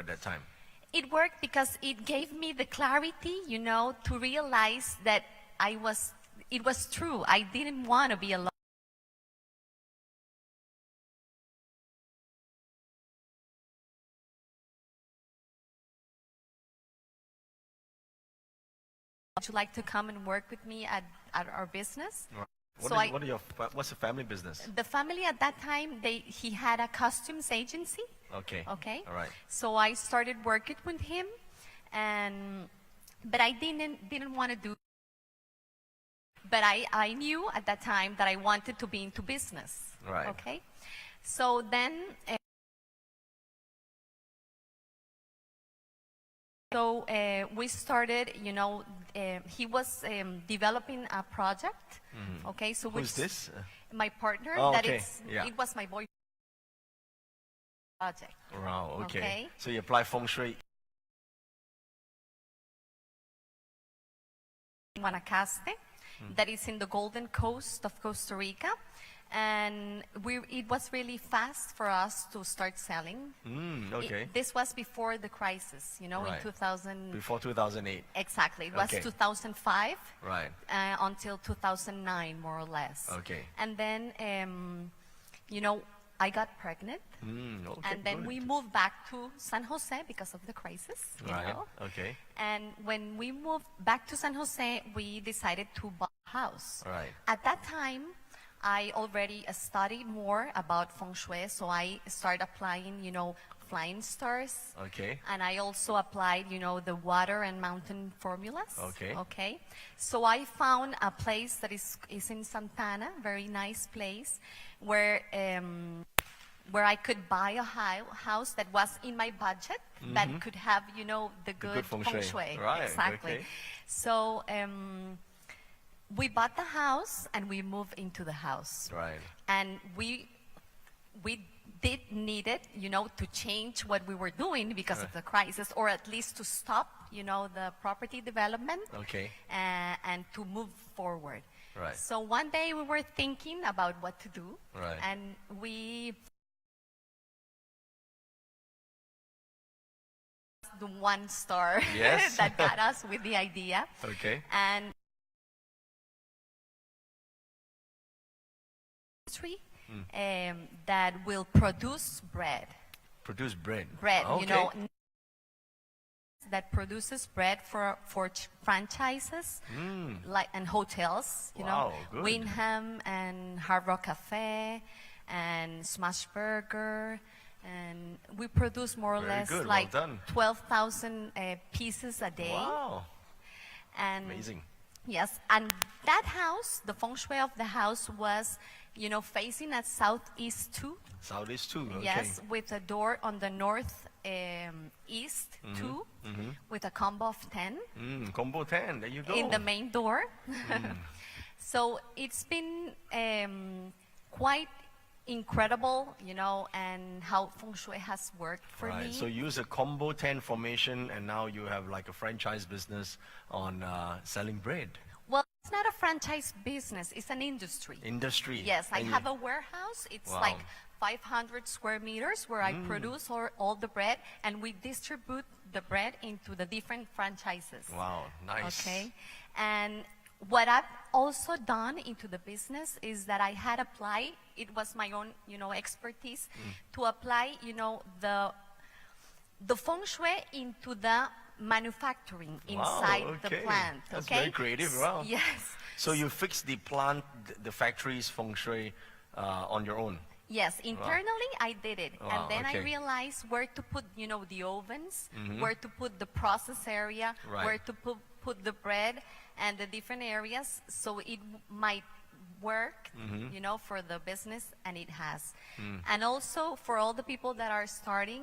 at that time? It worked because it gave me the clarity, to realize that it was true. I didn't want to be alone. Would you like to come and work with me at our business? Right. What's the family business? The family at that time, he had a costumes agency. Okay. Okay. All right. So I started working with him, but I didn't want to do. But I knew at that time that I wanted to be into business. Right. Okay. So then. So we started, he was developing a project, okay? So who's this? My partner. Oh, okay. It was my boyfriend project. Wow, okay. Okay. So you apply Feng Shui. Guanacaste, that is in the Golden Coast of Costa Rica. And it was really fast for us to start selling. Okay. This was before the crisis, in 2000. Before 2008. Exactly. It was 2005. Right. Until 2009, more or less. Okay. And then, I got pregnant. Okay, and then good. we moved back to San Jose because of the crisis. Right. Okay. And when we moved back to San Jose, we decided to buy a house. Right. At that time, I already studied more about Feng Shui, so I started applying, flying stars. Okay. And I also applied, the water and mountain formulas. Okay. Okay. So I found a place that is in Santana, very nice place, where I could buy a house that was in my budget, that could have, the good Feng Feng Shui. Shui. Right. Exactly. Okay. So we bought the house and we moved into the house. Right. And we did need it, to change what we were doing because of the crisis, or at least to stop, the property development. Okay. And to move forward. Right. So one day we were thinking about what to do. Right. And we the one star Yes. that got us with the idea. Okay. And that will produce bread. Produce bread. Bread, Okay. That produces bread for franchises, and hotels. Wow, good. Wyndham and Hard Rock Cafe and Smash Burger, and we produce more or Very less good. like Well done. 12,000 pieces a day. Wow. And Amazing. yes, and that house, the feng shui of the house was, facing at southeast too. Southeast too. Okay. Yes, with a door on the north east too, with a combo of 10 Combo 10. There you go. in the main door. So it's been quite incredible, and how feng shui has worked for Right. me. So you use a combo 10 formation, and now you have like a franchise business on selling bread. Well, it's not a franchise business, it's an industry. Industry. Yes, I And have a warehouse. It's Wow. like 500 square meters where I produce all the bread, and we distribute the bread into the different franchises. Wow, nice. Okay. And what I've also done into the business is that I had applied, it was my own, expertise, to apply, the feng shui into the manufacturing inside the okay. plant. That's okay? very creative. Wow. Yes. So you fix the plant, the factory's feng shui on your own. Yes, internally I did it. Wow, And then okay. I realized where to put, the ovens, where to put the process area, Right. where to put the bread and the different areas, so it might work, for the business, and it has. And also for all the people that are starting,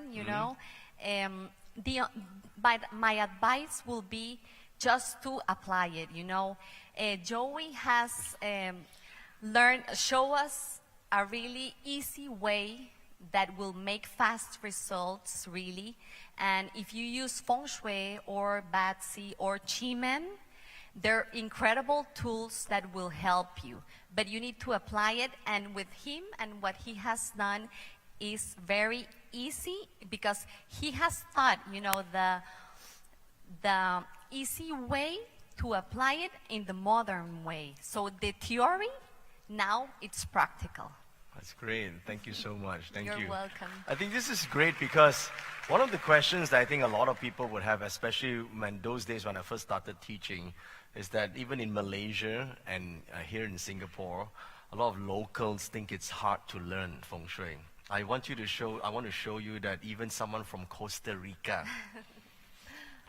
but my advice will be just to apply it, Joey has show us a really easy way that will make fast results, really. And if you use Feng Shui or BaZi or Qi-Men, they're incredible tools that will help you. But you need to apply it, and with him and what he has done is very easy because he has thought, you know, the easy way to apply it in the modern way. So the theory, now it's practical. That's great. Thank you so much. Thank you. You're welcome. I think this is great because one of the questions that I think a lot of people would have, especially when those days when I first started teaching, is that even in Malaysia and here in Singapore, a lot of locals think it's hard to learn Feng Shui. I want to show you that even someone from Costa Rica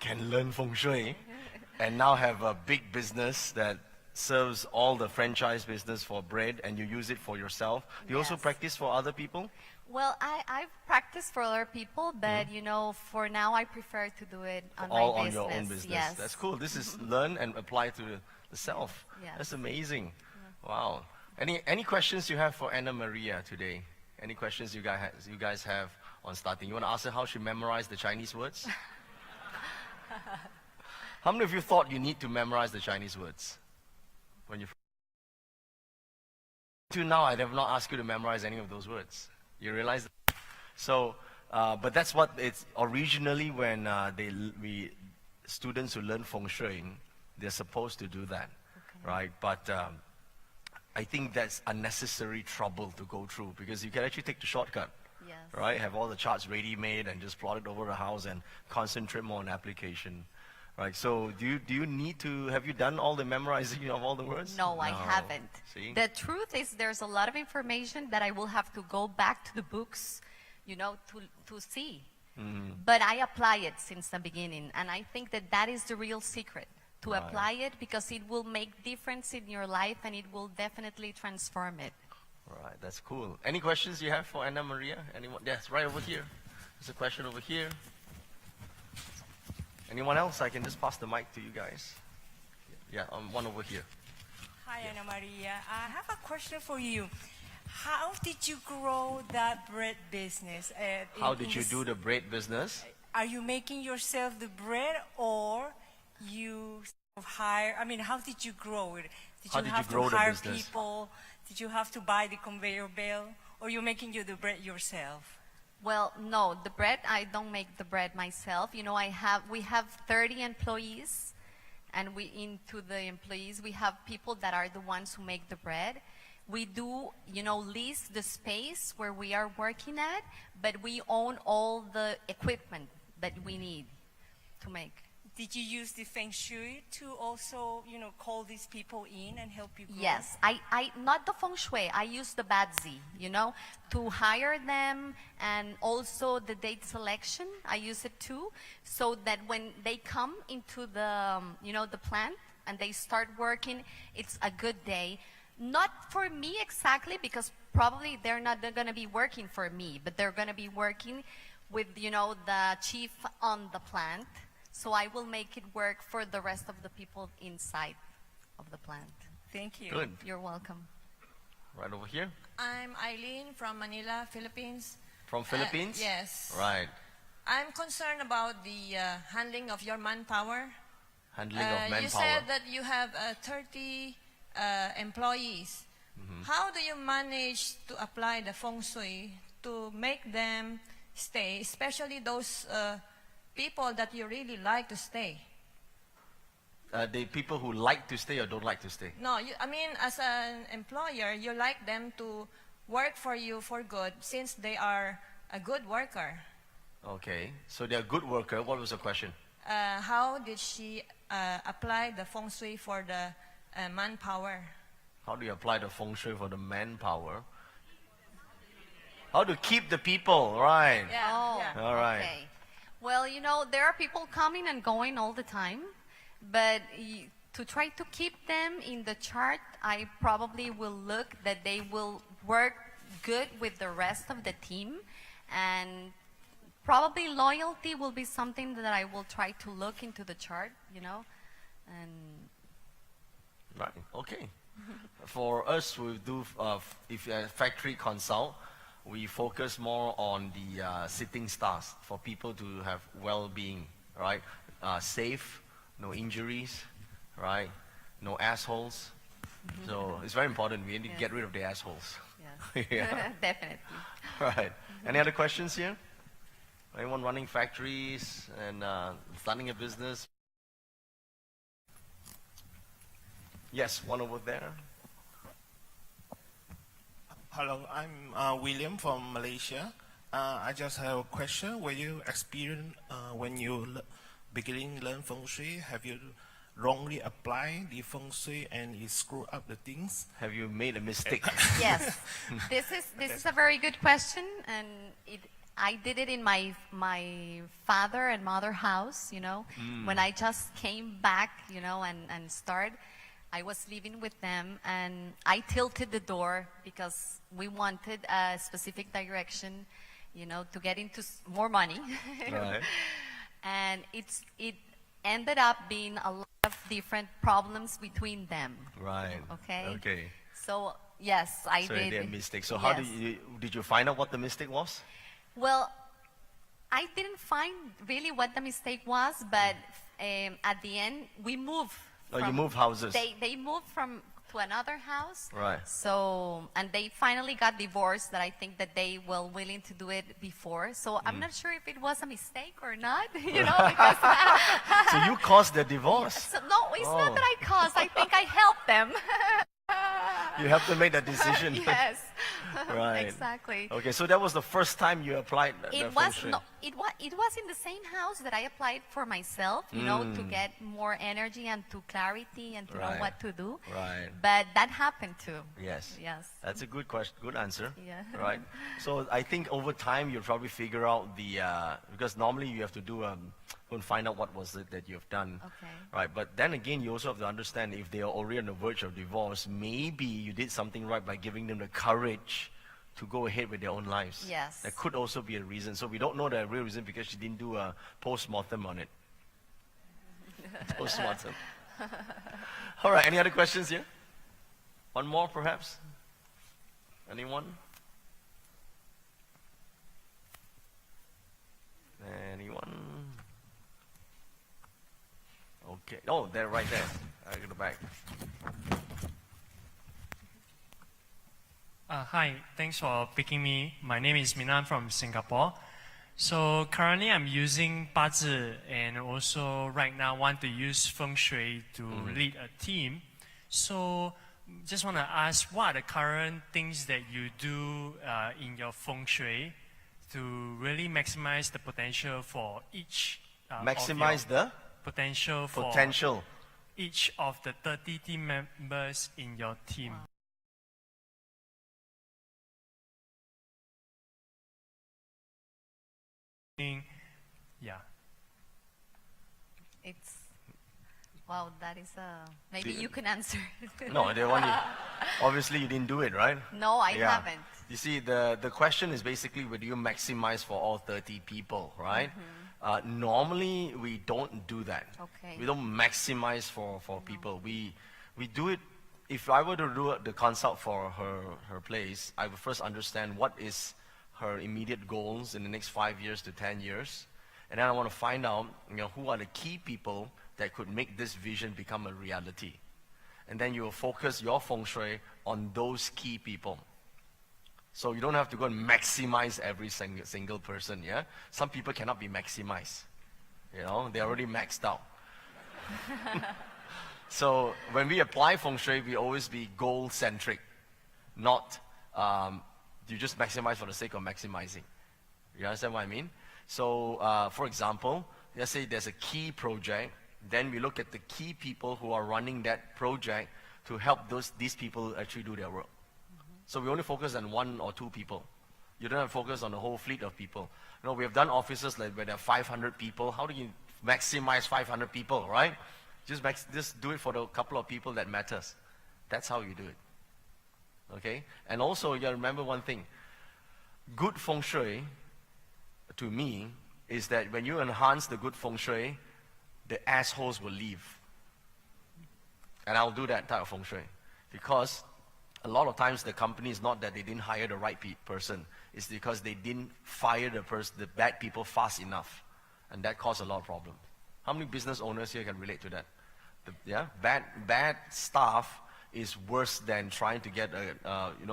can learn Feng Shui and now have a big business that serves all the franchise business for bread, and you use it for yourself. Do you also Yes. practice for other people? Well, I've practiced for other people, but you know, for now I prefer to do it on All my on business. your own business. Yes. That's cool. This is learn and apply to the self. Yes. That's amazing. Wow. Any questions you have for Anna Maria today? Any questions you guys have on starting? You want to ask her how she memorized the Chinese words? How many of you thought you need to memorize the Chinese words? When you to now, I have not asked you to memorize any of those words. You realize that? So, but that's what it's originally when students who learn Feng Shui, they're supposed to do that, right? But I think that's unnecessary trouble to go through because you can actually take the shortcut, Yes. right? Have all the charts ready-made and just plot it over the house and concentrate more on application. Right, so do you need to, have you done all the memorizing of all the words? No, I haven't. See? The truth is there's a lot of information that I will have to go back to the books, you know, to see. But I apply it since the beginning, and I think that that is the real secret, to Right. apply it because it will make difference in your life and it will definitely transform it. Right, that's cool. Any questions you have for Anna Maria? Anyone? Yes, right over here. There's a question over here. Anyone else? I can just pass the mic to you guys. Yeah, one over here. Hi, Anna Maria. I have a question for you. How did you grow that bread business? How did you do the bread business? Are you making yourself the bread, or you hire? I mean, how did you grow it? Did How you did you have grow to the hire business? people? Did you have to buy the conveyor belt, or you making you the bread yourself? Well, no, the bread, I don't make the bread myself. You know, we have 30 employees, and into the employees, we have people that are the ones who make the bread. We do, you know, lease the space where we are working at, but we own all the equipment that we need to make. Did you use the Feng Shui to also, you know, call these people in and help you grow? Yes, I not the Feng Shui, I use the BaZi, you know, to hire them, and also the date selection, I use it too, so that when they come into the, you know, the plant and they start working, it's a good day. Not for me exactly, because probably they're going to be working for me, but they're going to be working with, you know, the chief on the plant. So I will make it work for the rest of the people inside of the plant. Thank you. Good. You're welcome. Right over here. I'm Eileen from Manila, Philippines. From Philippines? Yes. Right. I'm concerned about the handling of your manpower. Handling of manpower. You said that you have 30 employees. How do you manage to apply the Feng Shui to make them stay, especially those people that you really like to stay? The people who like to stay or don't like to stay? No, I mean, as an employer, you like them to work for you for good since they are a good worker. Okay, so they're a good worker. What was the question? How did she apply the Feng Shui for the manpower? How do you apply the Feng Shui for the manpower? How to keep the people, right? Oh, All right. okay. Well, you know, there are people coming and going all the time, but to try to keep them in the chart, I probably will look that they will work good with the rest of the team, and probably loyalty will be something that I will try to look into the chart, you know, and Right, okay. For us, we do, if you're a factory consult, we focus more on the sitting stars for people to have well-being, right? Safe, no injuries, right? No assholes. So it's very important. We need to get rid of the assholes. yes, Yeah. definitely. Right. Any other questions here? Anyone running factories and starting a business? Yes, one over there. Hello, I'm William from Malaysia. I just have a question. When you experience, when you beginning learn Feng Shui, have you wrongly applied the Feng Shui and it screw up the things? Have you made a mistake? Yes, this is a very good question, and I did it in my father and mother house. You know, when I just came back, you know, and started. I was living with them, and I tilted the door because we wanted a specific direction, you know, to get into more money. Right. And it ended up being a lot of different problems between them. Right. Okay. Okay. So yes, I So did. you did a mistake. So how did you find out what the mistake was? Well, I didn't find really what the mistake was, but at the end we moved. Oh, you moved houses. They moved to another house. Right. So, and they finally got divorced. That I think that they were willing to do it before. So I'm not sure if it was a mistake or not. You know, because So you caused the divorce. so, no, it's not that I caused. I think I helped them. You have to make that decision. Yes. Right. Exactly. Okay, so that was the first time you applied the It Feng was Shui. no, it was in the same house that I applied for myself, you know, to get more energy and to clarity and to know Right. what to do. Right. But that happened too. Yes. Yes. That's a good question, good answer. Yeah. Right. So I think over time you'll probably figure out because normally you have to do go and find out what was it that you've done. Okay. Right. But then again, you also have to understand if they are already on the verge of divorce, maybe you did something right by giving them the courage to go ahead with their own lives. Yes. That could also be a reason. So we don't know the real reason because she didn't do a post-mortem on it. Post-mortem. All right. Any other questions here? One more, perhaps? Anyone? Anyone? Okay. Oh, they're right there. I go back. Hi, thanks for picking me. My name is Minan from Singapore. So currently I'm using BaZi and also right now want to use Feng Shui to lead a team. So just want to ask, what are the current things that you do in your Feng Shui to really maximize the potential for each Maximize the potential for potential. each of the 30 team members in your team? Yeah. It's wow. That is maybe you can answer. No, the one obviously you didn't do it, right? No, I Yeah. haven't. You see, the question is basically, would you maximize for all 30 people, right? Normally, we don't do that. Okay. We don't maximize for people. We do it, if I were to do the consult for her place, I would first understand what is her immediate goals in the next 5 years to 10 years. And then I want to find out, who are the key people that could make this vision become a reality. And then you will focus your Feng Shui on those key people. So you don't have to go and maximize every single person, yeah? Some people cannot be maximized. They're already maxed out. So when we apply Feng Shui, we always be goal-centric, not you just maximize for the sake of maximizing. You understand what I mean? So, for example, let's say there's a key project, then we look at the key people who are running that project to help these people actually do their work. So we only focus on 1 or 2 people. You don't have to focus on the whole fleet of people. We have done offices like where there are 500 people. How do you maximize 500 people, right? Just do it for the couple of people that matters. That's how you do it. Okay? And also, you gotta remember one thing. Good Feng Shui, to me, is that when you enhance the good Feng Shui, the assholes will leave. And I'll do that type of Feng Shui. Because a lot of times the company is not that they didn't hire the right person. It's because they didn't fire the bad people fast enough. And that caused a lot of problems. How many business owners here can relate to that? Bad staff is worse than trying to get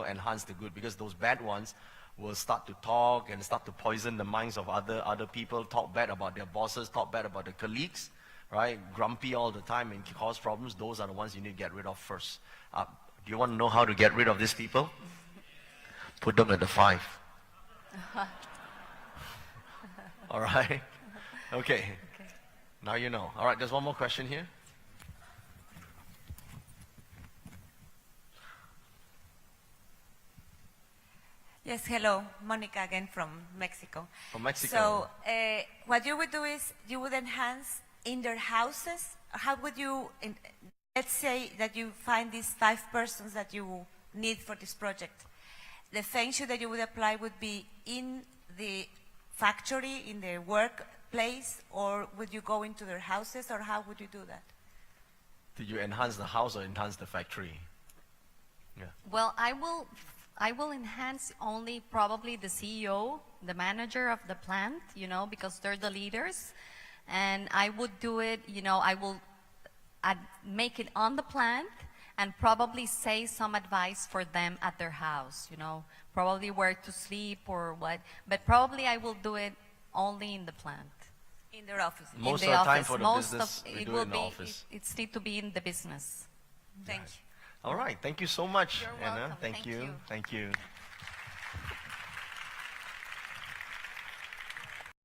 enhance the good, because those bad ones will start to talk and start to poison the minds of other people, talk bad about their bosses, talk bad about their colleagues, right? Grumpy all the time and cause problems. Those are the ones you need to get rid of first. Do you want to know how to get rid of these people? Put them at the 5. All right? Okay. Now you know. All right, there's one more question here. Yes, hello. Monica again from Mexico. From Mexico. So what you would do is you would enhance in their houses. How would you, let's say that you find these 5 persons that you need for this project. The Feng Shui that you would apply would be in the factory, in the workplace, or would you go into their houses, or how would you do that? Did you enhance the house or enhance the factory? Yeah. Well, I will enhance only probably the CEO, the manager of the plant, you know, because they're the leaders. And I would do it, you know, I'd make it on the plant and probably say some advice for them at their house, you know, probably where to sleep or what. But probably I will do it only in the plant. In their office. Most in of the the time office. for the Most business, of we it do will it in the be, office. It's need to be in the business. Thank you. All right. Thank you so much, You're Anna. welcome. Thank Thank you. you. Thank you.